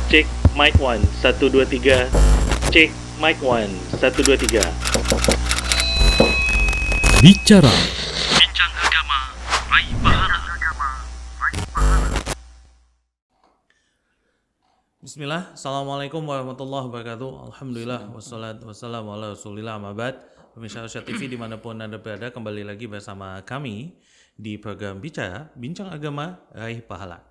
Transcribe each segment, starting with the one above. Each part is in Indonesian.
Cek mic 1, 1, 2, 3. Cek mic 1, 1, 2, 3. Bicara Bincang agama, raih pahala. Bismillah, Assalamualaikum warahmatullahi wabarakatuh. Alhamdulillah, wassalatu wassalamu ala rasulillah, amabad. Pemirsa Asia TV dimanapun Anda berada, kembali lagi bersama kami di program Bicara, Bincang Agama, Raih Pahala.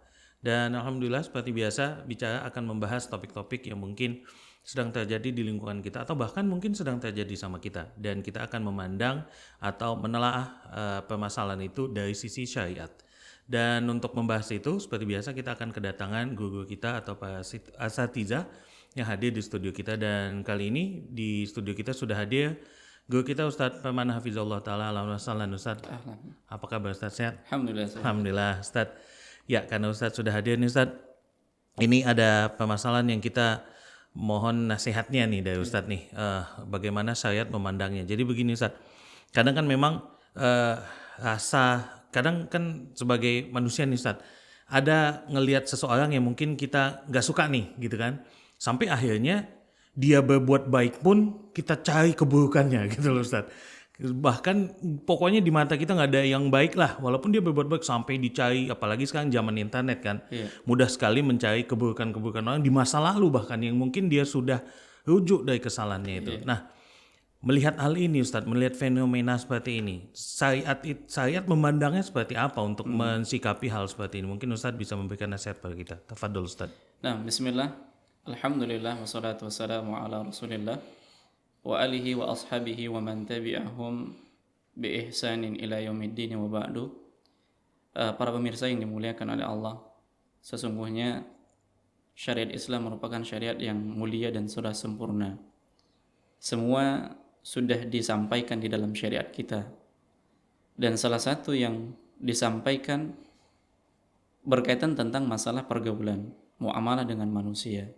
Dan Alhamdulillah seperti biasa, Bicara akan membahas topik-topik yang mungkin sedang terjadi di lingkungan kita atau bahkan mungkin sedang terjadi sama kita. Dan kita akan memandang atau menelaah permasalahan itu dari sisi syariat. Dan untuk membahas itu, seperti biasa kita akan kedatangan guru kita atau para asatidzah yang hadir di studio kita. Dan kali ini di studio kita sudah hadir guru kita Ustadz Permana Hafizullah Ta'ala. Alhamdulillah Ustadz. Apa kabar Ustadz, sehat? Alhamdulillah Ustadz. Ya, karena Ustadz sudah hadir nih Ustadz, ini ada permasalahan yang kita mohon nasihatnya nih dari Ustadz nih, bagaimana syariat memandangnya. Jadi begini Ustadz, kadang kan memang kadang kan sebagai manusia nih Ustadz, ada ngelihat seseorang yang mungkin kita gak suka nih gitu kan, sampai akhirnya dia berbuat baik pun kita cari keburukannya gitu loh Ustadz. Bahkan pokoknya di mata kita gak ada yang baik lah, walaupun dia berbuat baik sampai dicari, apalagi sekarang zaman internet kan, mudah sekali mencari keburukan-keburukan orang di masa lalu bahkan yang mungkin dia sudah rujuk dari kesalahannya itu. Nah, melihat hal ini Ustadz, melihat fenomena seperti ini, syariat memandangnya seperti apa untuk mensikapi hal seperti ini? Mungkin Ustadz bisa memberikan nasihat pada kita. Tafadhol Ustadz. Nah, bismillah. Alhamdulillah wassalatu wassalamu ala Rasulillah wa alihi wa ashabihi wa man tabi'ahum bi ihsanin ila yaumiddin wa ba'du. Para pemirsa yang dimuliakan oleh Allah, sesungguhnya syariat Islam merupakan syariat yang mulia dan sudah sempurna. Semua sudah disampaikan di dalam syariat kita. Dan salah satu yang disampaikan berkaitan tentang masalah pergaulan, muamalah dengan manusia.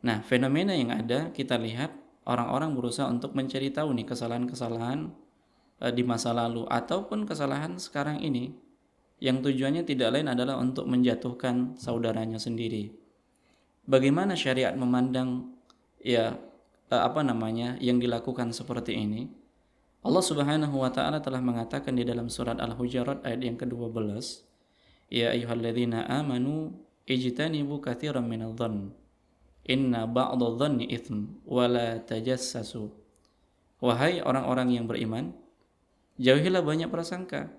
Nah, fenomena yang ada kita lihat orang-orang berusaha untuk mencari tahu nih kesalahan-kesalahan di masa lalu ataupun kesalahan sekarang ini yang tujuannya tidak lain adalah untuk menjatuhkan saudaranya sendiri. Bagaimana syariat memandang yang dilakukan seperti ini? Allah Subhanahu wa taala telah mengatakan di dalam surat Al-Hujurat ayat yang ke-12, ya ayyuhalladzina amanu ijtanibu katsiran minadh-dhann inna ba'dadh-dhanni itsm wa la tajassasu. Wahai orang-orang yang beriman, jauhilah banyak prasangka,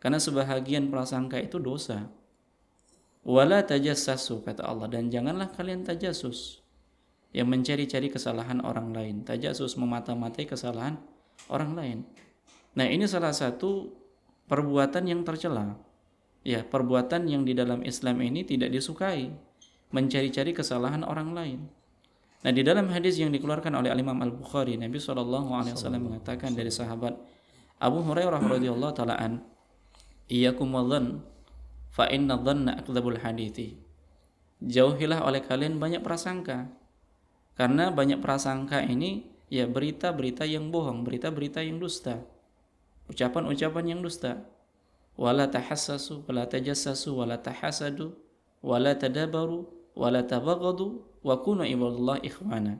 karena sebahagian prasangka itu dosa. Wa la tajassasu, kata Allah, dan janganlah kalian tajasus, yang mencari-cari kesalahan orang lain. Tajasus, memata-matai kesalahan orang lain. Nah, ini salah satu perbuatan yang tercela. Ya, perbuatan yang di dalam Islam ini tidak disukai, mencari-cari kesalahan orang lain. Nah, di dalam hadis yang dikeluarkan oleh Imam Al-Bukhari, Nabi SAW mengatakan dari sahabat Abu Hurairah radhiyallahu ta'ala an, iyyakum wadh-dhann fa inna dhanna akdzabul hadithi. Jauhilah oleh kalian banyak prasangka, karena banyak prasangka ini ya berita-berita yang bohong, berita-berita yang dusta, ucapan-ucapan yang dusta. Wala tahassasu wala tajassasu wala tahasadu wala tadabaru wala tabaghadu wa kunu ibadallah ikhwana.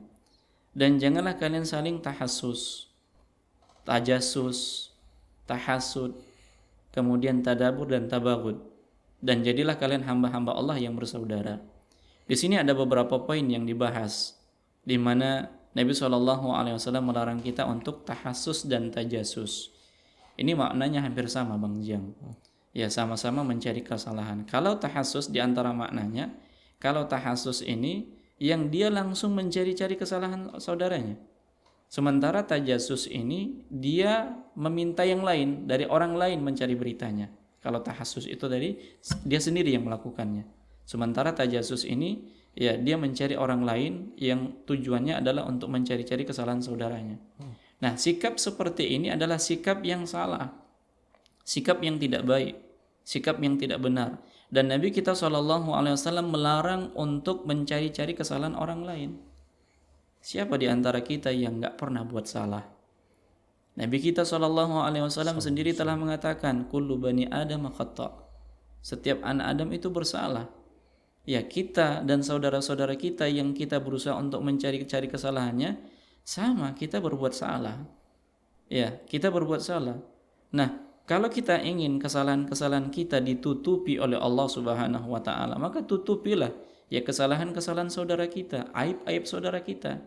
Dan janganlah kalian saling tahassus, tajassus, tahasud, kemudian tadabur dan tabaghud, dan jadilah kalian hamba-hamba Allah yang bersaudara. Di sini ada beberapa poin yang dibahas, di mana Nabi SAW melarang kita untuk tahassus dan tajassus. Ini maknanya hampir sama Bang Jiang. Ya, sama-sama mencari kesalahan. Kalau tahassus di antara maknanya, kalau tahassus ini yang dia langsung mencari-cari kesalahan saudaranya. Sementara tajassus ini dia meminta yang lain, dari orang lain mencari beritanya. Kalau tahassus itu dari dia sendiri yang melakukannya. Sementara tajassus ini ya dia mencari orang lain yang tujuannya adalah untuk mencari-cari kesalahan saudaranya. Nah, sikap seperti ini adalah sikap yang salah, sikap yang tidak baik, sikap yang tidak benar. Dan Nabi kita SAW melarang untuk mencari-cari kesalahan orang lain. Siapa di antara kita yang gak pernah buat salah? Nabi kita SAW sendiri telah mengatakan, kullu bani adam khata'. Setiap anak Adam itu bersalah. ya kita dan saudara-saudara kita yang kita berusaha untuk mencari-cari kesalahannya, sama kita berbuat salah. Ya, kita berbuat salah. Nah, kalau kita ingin kesalahan-kesalahan kita ditutupi oleh Allah Subhanahu wa taala, maka tutupilah ya kesalahan-kesalahan saudara kita, aib-aib saudara kita.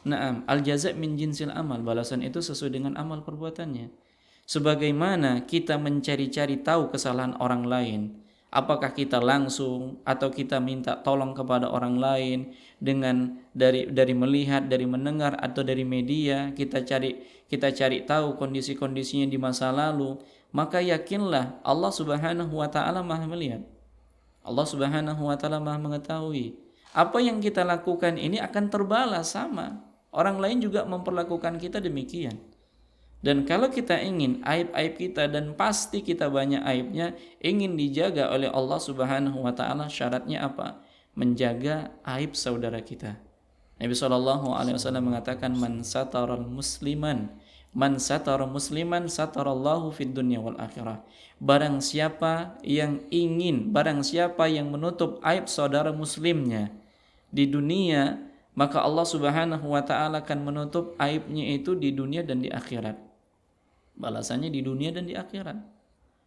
Naam, al-jaza' min jinsil amal, balasan itu sesuai dengan amal perbuatannya. Sebagaimana kita mencari-cari tahu kesalahan orang lain, apakah kita langsung atau kita minta tolong kepada orang lain dengan dari melihat, dari mendengar atau dari media, kita cari tahu kondisi-kondisinya di masa lalu, maka yakinlah Allah Subhanahu wa taala Maha melihat. Allah Subhanahu wa taala Maha mengetahui. Apa yang kita lakukan ini akan terbalas sama. Orang lain juga memperlakukan kita demikian. Dan kalau kita ingin aib-aib kita, dan pasti kita banyak aibnya, ingin dijaga oleh Allah Subhanahu wa taala, syaratnya apa? Menjaga aib saudara kita. Nabi SAW mengatakan, man satara musliman satarallahu fid dunya wal akhirah. Barang siapa yang menutup aib saudara muslimnya di dunia, maka Allah Subhanahu wa taala akan menutup aibnya itu di dunia dan di akhirat. Balasannya di dunia dan di akhirat.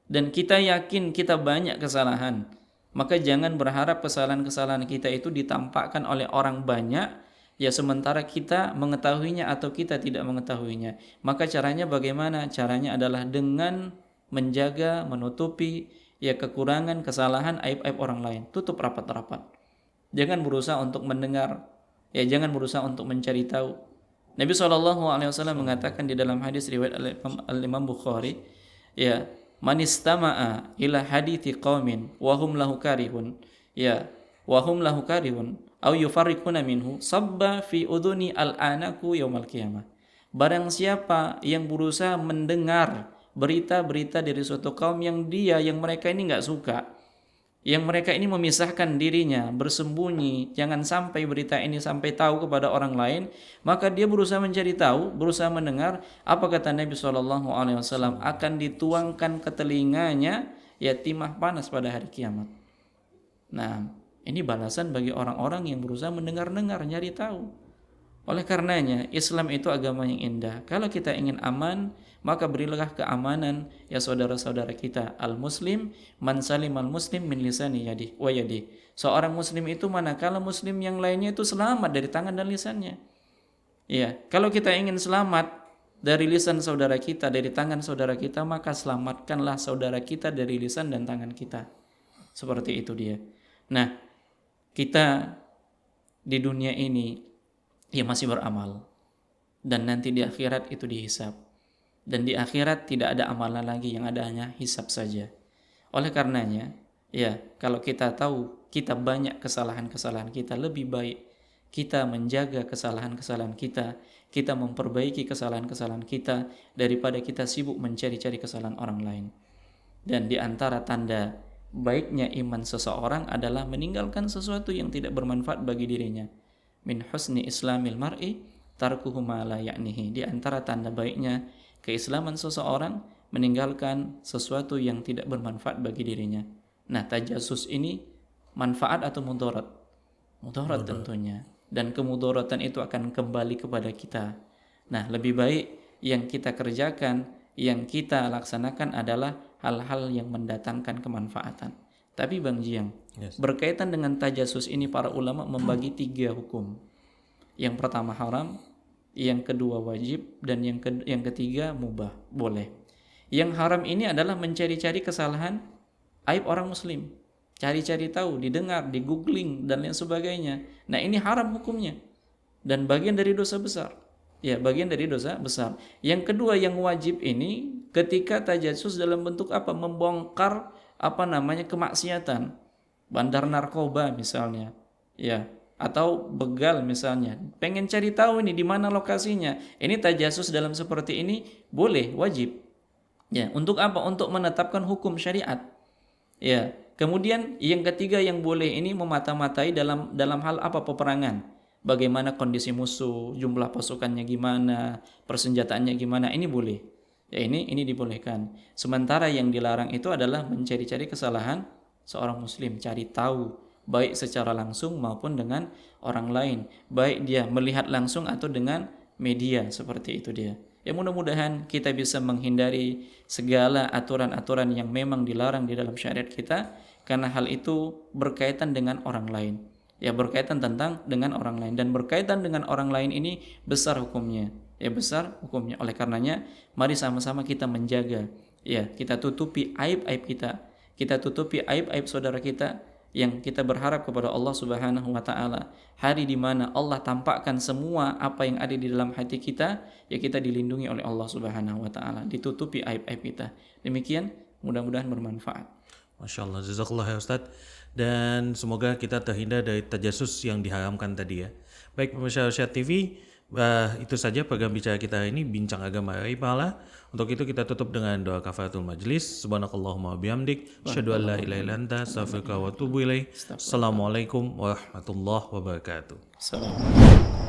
Dan kita yakin kita banyak kesalahan, maka jangan berharap kesalahan-kesalahan kita itu ditampakkan oleh orang banyak, ya sementara kita mengetahuinya atau kita tidak mengetahuinya. Maka caranya bagaimana? Caranya adalah dengan menjaga, menutupi ya kekurangan, kesalahan, aib-aib orang lain. Tutup rapat-rapat. Jangan berusaha untuk mendengar, ya jangan berusaha untuk mencari tahu. Nabi SAW mengatakan di dalam hadis riwayat Al-Imam Bukhari, ya, man istama'a ila hadithi qaumin wa hum lahu karihun, ya, wa hum lahu karihun aw yufarriquna minhu sabba fi udhuni al-anaku yaumal qiyamah. Barang siapa yang berusaha mendengar berita-berita dari suatu kaum yang mereka ini enggak suka, yang mereka ini memisahkan dirinya, bersembunyi, jangan sampai berita ini sampai tahu kepada orang lain, maka dia berusaha mencari tahu, berusaha mendengar, apa kata Nabi SAW, akan dituangkan ke telinganya ya timah panas pada hari kiamat. Nah, ini balasan bagi orang-orang yang berusaha mendengar-dengar, nyari tahu. Oleh karenanya, Islam itu agama yang indah. Kalau kita ingin aman, maka berilah keamanan ya saudara-saudara kita. Al-muslim man salim al-muslim min lisani wa yadi. Seorang muslim itu manakala muslim yang lainnya itu selamat dari tangan dan lisannya. Ya, kalau kita ingin selamat dari lisan saudara kita, dari tangan saudara kita, maka selamatkanlah saudara kita dari lisan dan tangan kita. Seperti itu dia. Nah, kita di dunia ini ya masih beramal, dan nanti di akhirat itu dihisab, dan di akhirat tidak ada amalan lagi, yang ada hanya hisab saja. Oleh karenanya ya, kalau kita tahu kita banyak kesalahan-kesalahan kita, lebih baik kita menjaga kesalahan-kesalahan kita, kita memperbaiki kesalahan-kesalahan kita, daripada kita sibuk mencari-cari kesalahan orang lain. Dan di antara tanda baiknya iman seseorang adalah meninggalkan sesuatu yang tidak bermanfaat bagi dirinya. Min husni islamil mar'i tarkuhu ma la ya'nihi. Di antara tanda baiknya keislaman seseorang meninggalkan sesuatu yang tidak bermanfaat bagi dirinya. Nah, tajasus ini manfaat atau mudarat? Mudarat tentunya. Dan kemudaratan itu akan kembali kepada kita. Nah, lebih baik yang kita kerjakan, yang kita laksanakan adalah hal-hal yang mendatangkan kemanfaatan. Tapi Bang Jiang, berkaitan dengan tajasus ini para ulama membagi 3 hukum. Yang pertama haram, yang kedua wajib, dan yang ketiga mubah, boleh. Yang haram ini adalah mencari-cari kesalahan aib orang muslim. Cari-cari tahu, didengar, di googling dan lain sebagainya. Nah, ini haram hukumnya dan bagian dari dosa besar. Ya, bagian dari dosa besar. Yang kedua yang wajib ini ketika tajasus dalam bentuk apa? Membongkar kemaksiatan, bandar narkoba misalnya, ya, atau begal misalnya, pengen cari tahu ini di mana lokasinya. Ini tajasus dalam seperti ini boleh, wajib. Ya, untuk apa? Untuk menetapkan hukum syariat. Ya, kemudian yang ketiga yang boleh ini memata-matai dalam hal apa? Peperangan. Bagaimana kondisi musuh, jumlah pasukannya gimana, persenjataannya gimana, ini boleh. Ya, ini dibolehkan. Sementara yang dilarang itu adalah mencari-cari kesalahan seorang muslim, cari tahu baik secara langsung maupun dengan orang lain, baik dia melihat langsung atau dengan media, seperti itu dia. Ya mudah-mudahan kita bisa menghindari segala aturan-aturan yang memang dilarang di dalam syariat kita, karena hal itu berkaitan dengan orang lain. Ya berkaitan dengan orang lain, dan berkaitan dengan orang lain ini besar hukumnya. Ya besar hukumnya. Oleh karenanya mari sama-sama kita menjaga, ya kita tutupi aib-aib kita. Kita tutupi aib-aib saudara kita, yang kita berharap kepada Allah Subhanahu wa taala hari di mana Allah tampakkan semua apa yang ada di dalam hati kita, ya kita dilindungi oleh Allah Subhanahu wa taala, ditutupi aib-aib kita. Demikian, mudah-mudahan bermanfaat. Masya Allah, jazakallah ya Ustadz. Dan semoga kita terhindar dari tajasus yang diharamkan tadi ya. Baik pemirsa Arsyad TV, itu saja program bicara kita hari ini, Bincang Agama Raih Pahala. Untuk itu kita tutup dengan doa kafaratul majlis. Subhanakallahumma wabihamdik, asyhadu an la ilaha illa anta, astaghfiruka wa atubu ilaik. Assalamualaikum warahmatullahi wabarakatuh. Assalamualaikum.